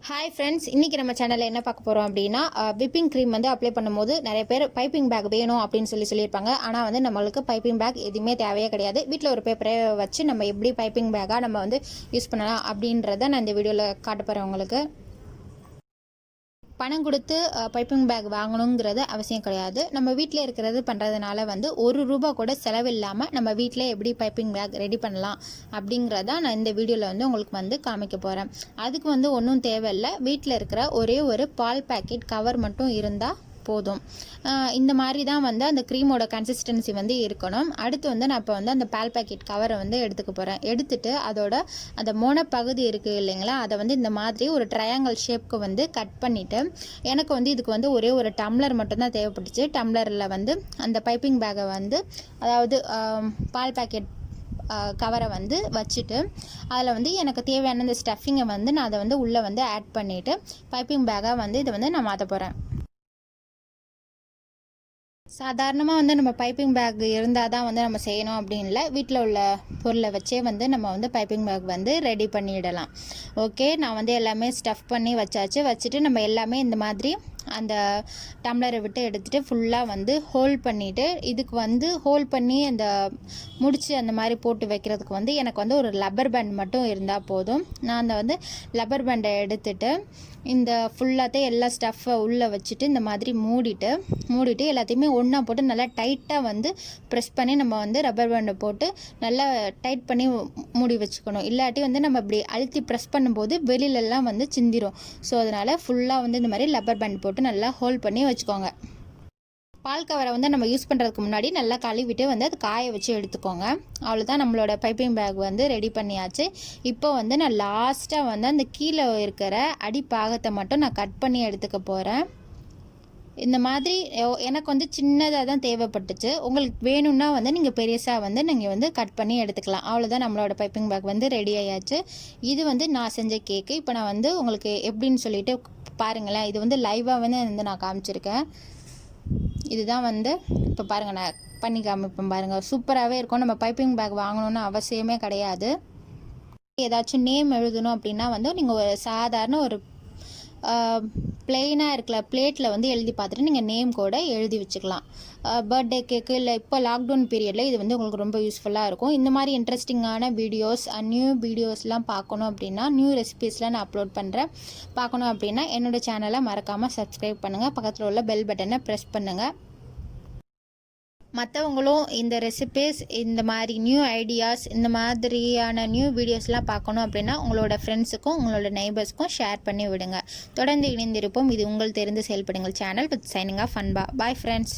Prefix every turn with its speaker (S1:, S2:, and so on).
S1: Hi friends, இன்றைக்கி நம்ம சேனலில் என்ன பார்க்க போகிறோம் அப்படின்னா விப்பிங் க்ரீம் வந்து அப்ளை பண்ணும்போது நிறைய பேர் பைப்பிங் பேக் வேணும் அப்படின்னு சொல்லியிருப்பாங்க. ஆனால் வந்து நம்மளுக்கு பைப்பிங் பேக் எதுவுமே தேவையே கிடையாது. வீட்டில் ஒரு பேப்பரை வச்சு நம்ம எப்படி பைப்பிங் பேக்காக நம்ம வந்து யூஸ் பண்ணலாம் அப்படின்றத நான் இந்த வீடியோவில் காட்ட போகிறேன். உங்களுக்கு பணம் கொடுத்து பைப்பிங் பேக் வாங்கணுங்கிறது அவசியம் கிடையாது. நம்ம வீட்டில் இருக்கிறது பண்ணுறதுனால வந்து ₹1 கூட செலவில்லாமல் நம்ம வீட்டில் எப்படி பைப்பிங் பேக் ரெடி பண்ணலாம் அப்படிங்கிறத நான் இந்த வீடியோவில் வந்து உங்களுக்கு வந்து காமிக்க போகிறேன். அதுக்கு வந்து ஒன்றும் தேவையில்லை. வீட்டில் இருக்கிற ஒரே ஒரு பால் பேக்கெட் கவர் மட்டும் இருந்தால் போதும். இந்த மாதிரி தான் வந்து அந்த க்ரீமோட கன்சிஸ்டன்சி வந்து இருக்கணும். அடுத்து வந்து நான் இப்போ வந்து அந்த பால் பேக்கெட் கவரை வந்து எடுத்துக்க போகிறேன். எடுத்துட்டு அதோட அந்த மொனப்பகுதி இருக்குது இல்லைங்களா, அதை வந்து இந்த மாதிரி ஒரு ட்ரையாங்கிள் ஷேப்க்கு வந்து கட் பண்ணிவிட்டு, எனக்கு வந்து இதுக்கு வந்து ஒரே ஒரு டம்ளர் மட்டும்தான் தேவைப்பட்டுச்சு. டம்ளரில் வந்து அந்த பைப்பிங் பேக்கை வந்து, அதாவது பால் பேக்கெட் கவரை வந்து வச்சுட்டு, அதில் வந்து எனக்கு தேவையான இந்த ஸ்டஃபிங்கை வந்து நான் அதை வந்து உள்ளே வந்து ஆட் பண்ணிவிட்டு பைப்பிங் பேக்காக வந்து இதை வந்து நான் மாற்ற போகிறேன். சாதாரணமாக வந்து நம்ம பைப்பிங் பேக் இருந்தால் தான் வந்து நம்ம செய்யணும் அப்படின்னு இல்லை. வீட்டில் உள்ள பொருளை வச்சே வந்து நம்ம வந்து பைப்பிங் பேக் வந்து ரெடி பண்ணிடலாம். ஓகே, நான் வந்து எல்லாமே ஸ்டஃப் பண்ணி வச்சுட்டு நம்ம எல்லாமே இந்த மாதிரி அந்த டம்ளரை விட்டு எடுத்துகிட்டு ஃபுல்லாக வந்து ஹோல் பண்ணிவிட்டு, இதுக்கு வந்து ஹோல் பண்ணி அந்த முடிச்சு அந்த மாதிரி போட்டு வைக்கிறதுக்கு வந்து எனக்கு வந்து ஒரு லப்பர் பேண்ட் மட்டும் இருந்தால் போதும். நான் அந்த வந்து லப்பர் பேண்டை எடுத்துகிட்டு இந்த ஃபுல்லாத்தையும் எல்லா ஸ்டஃப்பை உள்ளே வச்சுட்டு இந்த மாதிரி மூடிட்டு எல்லாத்தையுமே ஒன்றா போட்டு நல்லா டைட்டாக வந்து ப்ரெஸ் பண்ணி நம்ம வந்து ரப்பர் பேண்டை போட்டு நல்லா டைட் பண்ணி மூடி வச்சுக்கணும். இல்லாட்டி வந்து நம்ம இப்படி அழுத்தி ப்ரெஸ் பண்ணும்போது வெளியிலலாம் வந்து சிந்திரும். ஸோ அதனால் ஃபுல்லாக வந்து இந்த மாதிரி லப்பர் பேண்ட் போட்டு நல்லா ஹோல்ட் பண்ணி வச்சுக்கோங்க. பால் கவரை வந்து நம்ம யூஸ் பண்ணுறதுக்கு முன்னாடி நல்லா கழுவிட்டு வந்து அது காய வச்சு எடுத்துக்கோங்க. அவ்வளோதான், நம்மளோட பைப்பிங் பேக் வந்து ரெடி பண்ணியாச்சு. இப்போ வந்து நான் லாஸ்ட்டாக வந்து அந்த கீழே இருக்கிற அடிப்பாகத்தை மட்டும் நான் கட் பண்ணி எடுத்துக்க போகிறேன். இந்த மாதிரி எனக்கு வந்து சின்னதாக தான் தேவைப்பட்டுச்சு. உங்களுக்கு வேணும்னா வந்து நீங்கள் பெருசாக வந்து நீங்கள் வந்து கட் பண்ணி எடுத்துக்கலாம். அவ்வளோதான், நம்மளோட பைப்பிங் பேக் வந்து ரெடி ஆயாச்சு. இது வந்து நான் செஞ்ச கேக்கு. இப்போ நான் வந்து உங்களுக்கு எப்படின்னு சொல்லிட்டு பாருங்களேன். இது வந்து லைவாக வந்து நான் காமிச்சிருக்கேன். இதுதான் வந்து இப்போ பாருங்கள், நான் பண்ணி காமிப்பேன் பாருங்கள். சூப்பராகவே இருக்கும். நம்ம பைப்பிங் பேக் வாங்கணுன்னு அவசியமே கிடையாது. ஏதாச்சும் நேம் எழுதணும் அப்படின்னா வந்து நீங்கள் ஒரு சாதாரண ஒரு பிளெயினாக இருக்கிற பிளேட்டில் வந்து எழுதி பார்த்துட்டு நீங்கள் நேம் கூட எழுதி வச்சுக்கலாம். பர்த்டே கேக்கு இல்லை இப்போ லாக்டவுன் பீரியடில் இது வந்து உங்களுக்கு ரொம்ப யூஸ்ஃபுல்லாக இருக்கும். இந்த மாதிரி இன்ட்ரெஸ்டிங்கான வீடியோஸ் நியூ வீடியோஸ்லாம் பார்க்கணும் அப்படின்னா, நியூ ரெசிபீஸ்லாம் நான் அப்லோட் பண்ணுறேன். பார்க்கணும் அப்படின்னா என்னோடய சேனலை மறக்காமல் சப்ஸ்கிரைப் பண்ணுங்கள். பக்கத்தில் உள்ள பெல் பட்டனை ப்ரெஸ் பண்ணுங்கள். மற்றவங்களும் இந்த ரெசிபீஸ், இந்த மாதிரி நியூ ஐடியாஸ், இந்த மாதிரியான நியூ வீடியோஸ்லாம் பார்க்கணும் அப்படின்னா உங்களோட ஃப்ரெண்ட்ஸுக்கும் உங்களோட நெய்பர்ஸ்க்கும் ஷேர் பண்ணி விடுங்க. தொடர்ந்து இணைந்திருப்போம். இது உங்கள் தெரிந்து செயல்படுங்கள் சேனல் வித் சைனிங் ஆஃப் அன்பா. Bye friends.